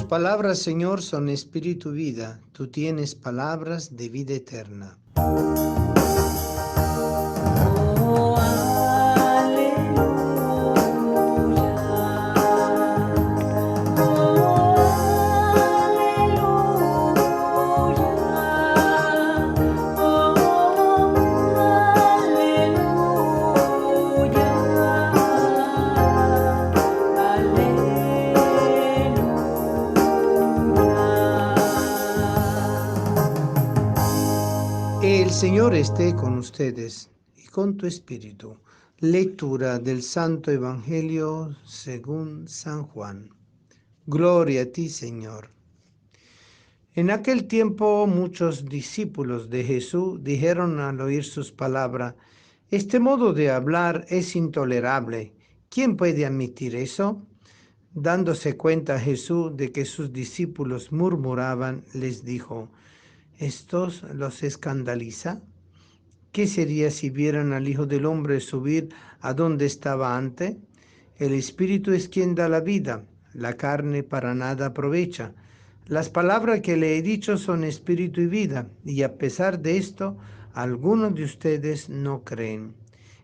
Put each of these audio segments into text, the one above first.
palabras, Señor, son espíritu y vida. Tú tienes palabras de vida eterna. Oh, aleluya. Oh, aleluya. Oh, El Señor esté con ustedes y con tu espíritu. Lectura del Santo Evangelio según San Juan. Gloria a ti, Señor. En aquel tiempo muchos discípulos de Jesús dijeron al oír sus palabras: este modo de hablar es intolerable. ¿Quién puede admitir eso? Dándose cuenta Jesús de que sus discípulos murmuraban, les dijo: ¿estos los escandaliza? ¿Qué sería si vieran al Hijo del Hombre subir a donde estaba antes? El Espíritu es quien da la vida, la carne para nada aprovecha. Las palabras que le he dicho son espíritu y vida, y a pesar de esto, algunos de ustedes no creen.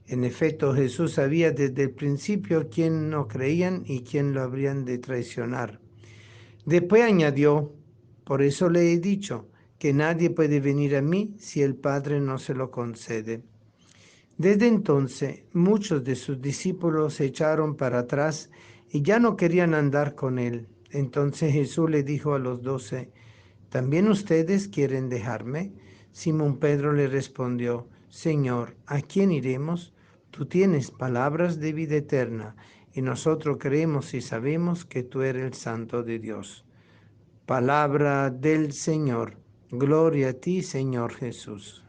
En efecto, Jesús sabía desde el principio quién no creían y quién lo habrían de traicionar. Después añadió: por eso le he dicho que nadie puede venir a mí si el Padre no se lo concede. Desde entonces, muchos de sus discípulos se echaron para atrás y ya no querían andar con él. Entonces Jesús le dijo a los 12: ¿también ustedes quieren dejarme? Simón Pedro le respondió: Señor, ¿a quién iremos? Tú tienes palabras de vida eterna, y nosotros creemos y sabemos que tú eres el Santo de Dios. Palabra del Señor. Gloria a ti, Señor Jesús.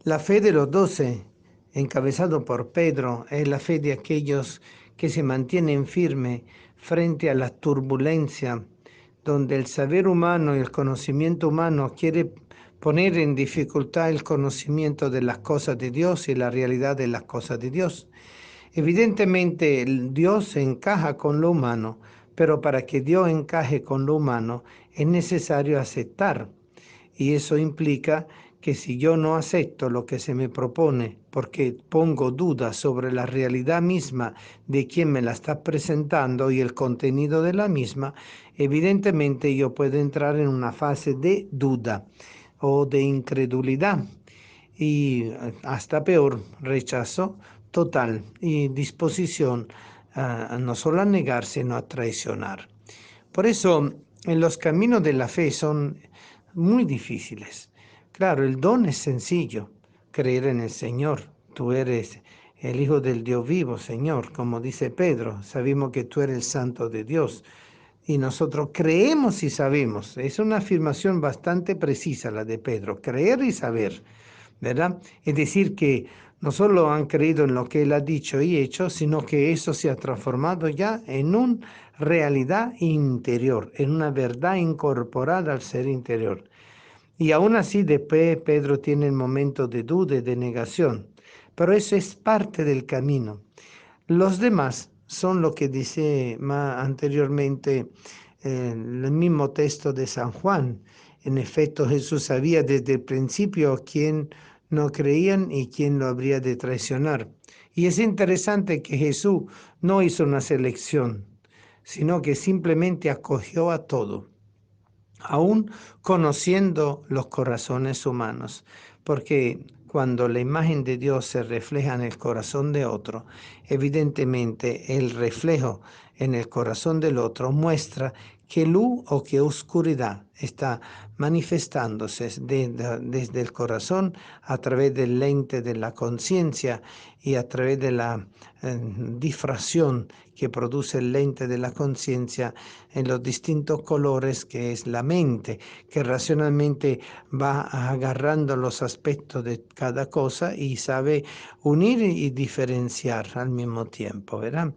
La fe de los 12, encabezado por Pedro, es la fe de aquellos que se mantienen firmes frente a la turbulencia, donde el saber humano y el conocimiento humano quiere poner en dificultad el conocimiento de las cosas de Dios y la realidad de las cosas de Dios. Evidentemente, Dios encaja con lo humano, pero para que Dios encaje con lo humano es necesario aceptar. Y eso implica que si yo no acepto lo que se me propone porque pongo dudas sobre la realidad misma de quien me la está presentando y el contenido de la misma, evidentemente yo puedo entrar en una fase de duda o de incredulidad y hasta peor, rechazo total y disposición no solo a negar, sino a traicionar. Por eso, en los caminos de la fe son muy difíciles. Claro, el don es sencillo: creer en el Señor. Tú eres el Hijo del Dios vivo, Señor, como dice Pedro. Sabemos que tú eres el Santo de Dios. Y nosotros creemos y sabemos. Es una afirmación bastante precisa la de Pedro: creer y saber, ¿verdad? Es decir, que no solo han creído en lo que él ha dicho y hecho, sino que eso se ha transformado ya en una realidad interior, en una verdad incorporada al ser interior. Y aún así después Pedro tiene el momento de duda y de negación, pero eso es parte del camino. Los demás son lo que dice más anteriormente el mismo texto de San Juan. En efecto, Jesús sabía desde el principio quién no creían y quién lo habría de traicionar. Y es interesante que Jesús no hizo una selección, sino que simplemente acogió a todo, aún conociendo los corazones humanos, porque cuando la imagen de Dios se refleja en el corazón de otro, evidentemente el reflejo en el corazón del otro muestra qué luz o qué oscuridad está manifestándose desde el corazón a través del lente de la conciencia y a través de la difracción que produce el lente de la conciencia en los distintos colores que es la mente, que racionalmente va agarrando los aspectos de cada cosa y sabe unir y diferenciar al mismo tiempo, ¿verdad?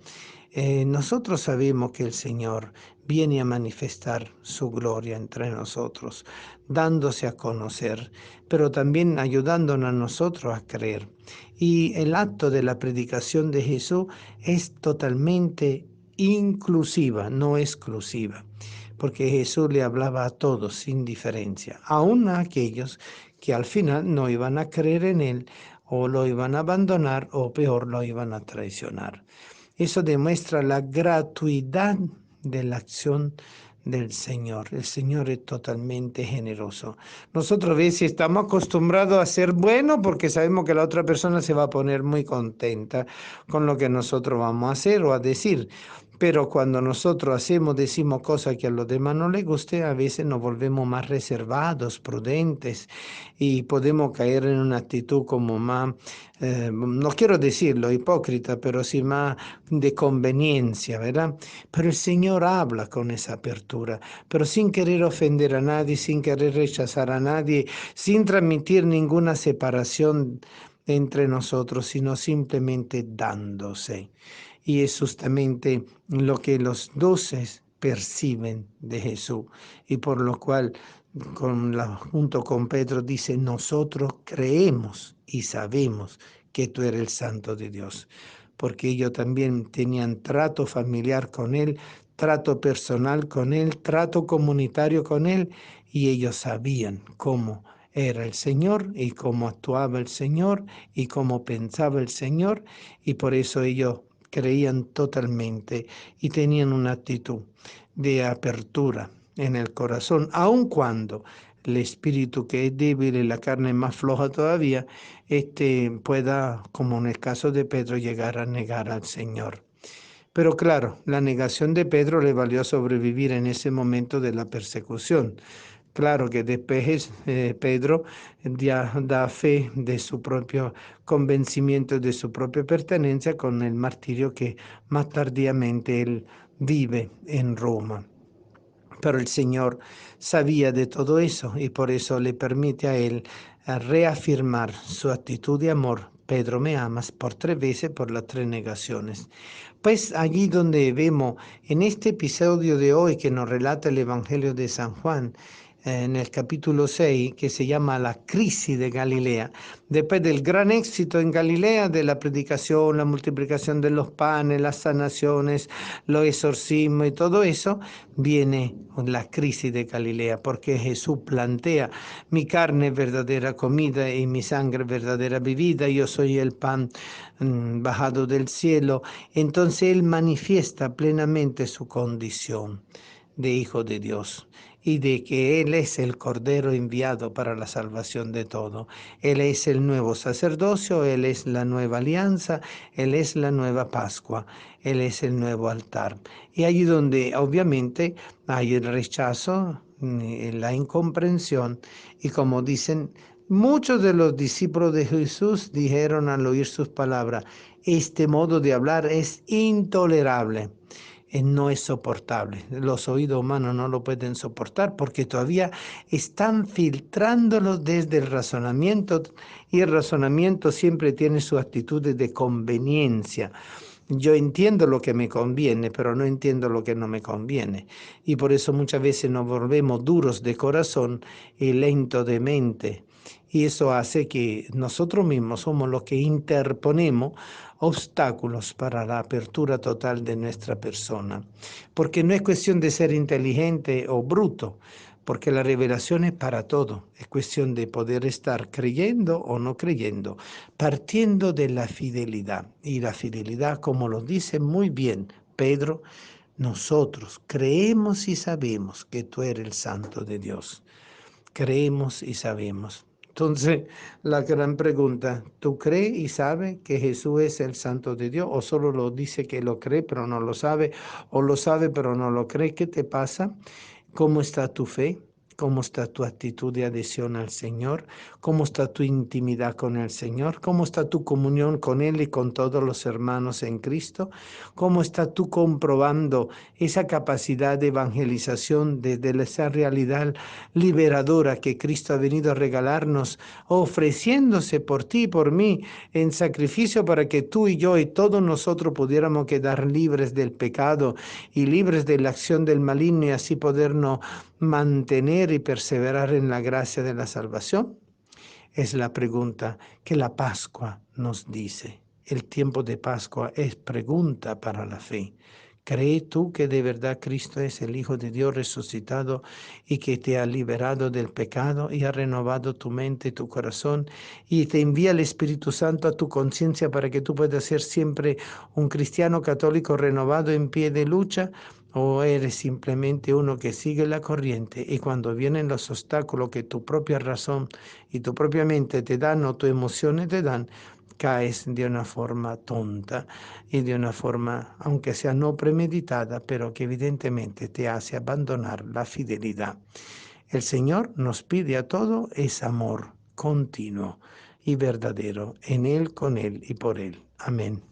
Nosotros sabemos que el Señor viene a manifestar su gloria entre nosotros, dándose a conocer, pero también ayudándonos a nosotros a creer. Y el acto de la predicación de Jesús es totalmente inclusiva, no exclusiva, porque Jesús le hablaba a todos sin diferencia, aun a aquellos que al final no iban a creer en él o lo iban a abandonar o peor, lo iban a traicionar. Eso demuestra la gratuidad de la acción del Señor. El Señor es totalmente generoso. Nosotros a veces estamos acostumbrados a ser buenos porque sabemos que la otra persona se va a poner muy contenta con lo que nosotros vamos a hacer o a decir. Pero cuando nosotros decimos cosas que a los demás no les guste, a veces nos volvemos más reservados, prudentes y podemos caer en una actitud como más, no quiero decirlo hipócrita, pero sí más de conveniencia, ¿verdad? Pero el Señor habla con esa apertura, pero sin querer ofender a nadie, sin querer rechazar a nadie, sin transmitir ninguna separación entre nosotros, sino simplemente dándose. Y es justamente lo que los 12 perciben de Jesús y por lo cual junto con Pedro dice, nosotros creemos y sabemos que tú eres el Santo de Dios, porque ellos también tenían trato familiar con él, trato personal con él, trato comunitario con él, y ellos sabían cómo era el Señor y cómo actuaba el Señor y cómo pensaba el Señor, y por eso ellos creían totalmente y tenían una actitud de apertura en el corazón, aun cuando el espíritu que es débil y la carne más floja todavía, pueda, como en el caso de Pedro, llegar a negar al Señor. Pero claro, la negación de Pedro le valió sobrevivir en ese momento de la persecución. Claro que después Pedro ya da fe de su propio convencimiento, de su propia pertenencia con el martirio que más tardíamente él vive en Roma. Pero el Señor sabía de todo eso y por eso le permite a él reafirmar su actitud de amor. Pedro, me amas por 3 veces por las 3 negaciones. Pues allí donde vemos en este episodio de hoy que nos relata el Evangelio de San Juan, en el capítulo 6, que se llama la crisis de Galilea. Después del gran éxito en Galilea, de la predicación, la multiplicación de los panes, las sanaciones, los exorcismos y todo eso, viene la crisis de Galilea, porque Jesús plantea, mi carne es verdadera comida y mi sangre es verdadera bebida, yo soy el pan bajado del cielo. Entonces Él manifiesta plenamente su condición de Hijo de Dios y de que Él es el Cordero enviado para la salvación de todo. Él es el nuevo sacerdocio, Él es la nueva alianza, Él es la nueva Pascua, Él es el nuevo altar. Y allí donde obviamente hay el rechazo, la incomprensión, y como dicen, muchos de los discípulos de Jesús dijeron al oír sus palabras, este modo de hablar es intolerable. No es soportable. Los oídos humanos no lo pueden soportar porque todavía están filtrándolo desde el razonamiento y el razonamiento siempre tiene sus actitudes de conveniencia. Yo entiendo lo que me conviene, pero no entiendo lo que no me conviene. Y por eso muchas veces nos volvemos duros de corazón y lentos de mente. Y eso hace que nosotros mismos somos los que interponemos obstáculos para la apertura total de nuestra persona. Porque no es cuestión de ser inteligente o bruto, porque la revelación es para todo. Es cuestión de poder estar creyendo o no creyendo, partiendo de la fidelidad. Y la fidelidad, como lo dice muy bien Pedro, nosotros creemos y sabemos que tú eres el Santo de Dios. Creemos y sabemos. Entonces, la gran pregunta, ¿tú crees y sabes que Jesús es el Santo de Dios? ¿O solo lo dice que lo cree, pero no lo sabe? ¿O lo sabe, pero no lo cree? ¿Qué te pasa? ¿Cómo está tu fe? ¿Cómo está tu actitud de adhesión al Señor? ¿Cómo está tu intimidad con el Señor? ¿Cómo está tu comunión con Él y con todos los hermanos en Cristo? ¿Cómo está tú comprobando esa capacidad de evangelización desde esa realidad liberadora que Cristo ha venido a regalarnos, ofreciéndose por ti y por mí en sacrificio para que tú y yo y todos nosotros pudiéramos quedar libres del pecado y libres de la acción del maligno y así podernos mantener y perseverar en la gracia de la salvación? Es la pregunta que la Pascua nos dice. El tiempo de Pascua es pregunta para la fe. ¿Cree tú que de verdad Cristo es el Hijo de Dios resucitado y que te ha liberado del pecado y ha renovado tu mente y tu corazón y te envía el Espíritu Santo a tu conciencia para que tú puedas ser siempre un cristiano católico renovado en pie de lucha? ¿O eres simplemente uno que sigue la corriente y cuando vienen los obstáculos que tu propia razón y tu propia mente te dan o tus emociones te dan, caes de una forma tonta y de una forma, aunque sea no premeditada, pero que evidentemente te hace abandonar la fidelidad? El Señor nos pide a todo es amor continuo y verdadero en Él, con Él y por Él. Amén.